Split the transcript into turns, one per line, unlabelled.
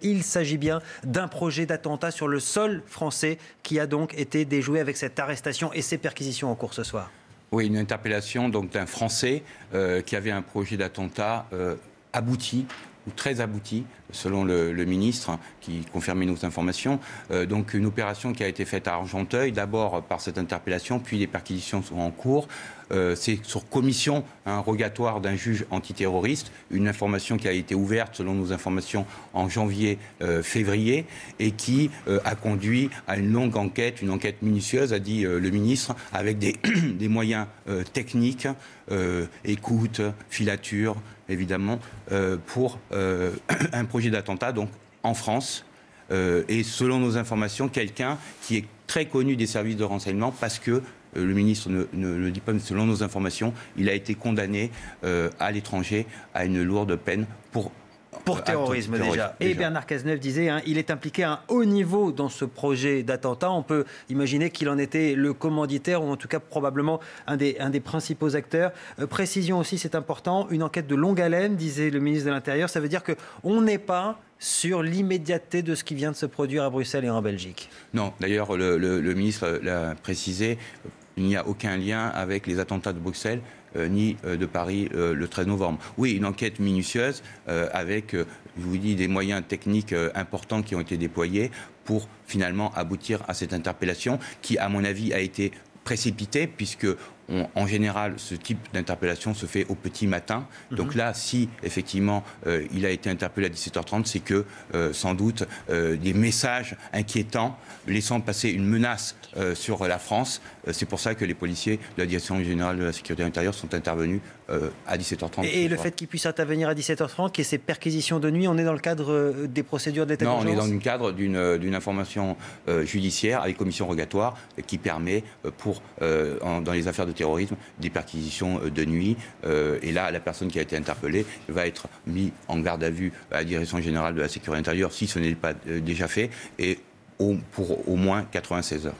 Il s'agit bien d'un projet d'attentat sur le sol français qui a donc été déjoué avec cette arrestation et ces perquisitions en cours ce soir.
Oui, une interpellation d'un Français qui avait un projet d'attentat abouti, ou très abouti, selon le ministre, qui confirmait nos informations. Donc une opération qui a été faite à Argenteuil, d'abord par cette interpellation, puis les perquisitions sont en cours. C'est sur commission, un rogatoire d'un juge antiterroriste, une information qui a été ouverte, selon nos informations, en janvier-février, et qui a conduit à une longue enquête, une enquête minutieuse, a dit le ministre, avec des moyens techniques, écoute, filature, évidemment, pour un projet d'attentat, donc en France, et selon nos informations, quelqu'un qui est très connu des services de renseignement, parce que le ministre ne le dit pas, mais selon nos informations, il a été condamné à l'étranger à une lourde peine
pour terrorisme déjà. Et Bernard Cazeneuve disait, il est impliqué à un haut niveau dans ce projet d'attentat. On peut imaginer qu'il en était le commanditaire, ou en tout cas probablement un des principaux acteurs. Précision aussi, c'est important, une enquête de longue haleine, disait le ministre de l'Intérieur. Ça veut dire qu'on n'est pas sur l'immédiateté de ce qui vient de se produire à Bruxelles et en Belgique.
Non, d'ailleurs, le ministre l'a précisé, il n'y a aucun lien avec les attentats de Bruxelles ni de Paris le 13 novembre. Oui, une enquête minutieuse avec, je vous dis, des moyens techniques importants qui ont été déployés pour finalement aboutir à cette interpellation qui, à mon avis, a été précipitée puisque en général, ce type d'interpellation se fait au petit matin. Donc là, si effectivement il a été interpellé à 17h30, c'est que sans doute des messages inquiétants laissant passer une menace sur la France. C'est pour ça que les policiers de la Direction générale de la sécurité intérieure sont intervenus à 17h30.
Et le fait qu'ils puissent intervenir à 17h30, qu'il y ait ces perquisitions de nuit, on est dans le cadre des procédures d'état d'urgence ?
Non, on est dans le cadre d'une information judiciaire avec commission rogatoire qui permet, dans les affaires de terrorisme, des perquisitions de nuit. Et là, la personne qui a été interpellée va être mise en garde à vue à la Direction générale de la sécurité intérieure, si ce n'est pas déjà fait, et pour au moins 96 heures.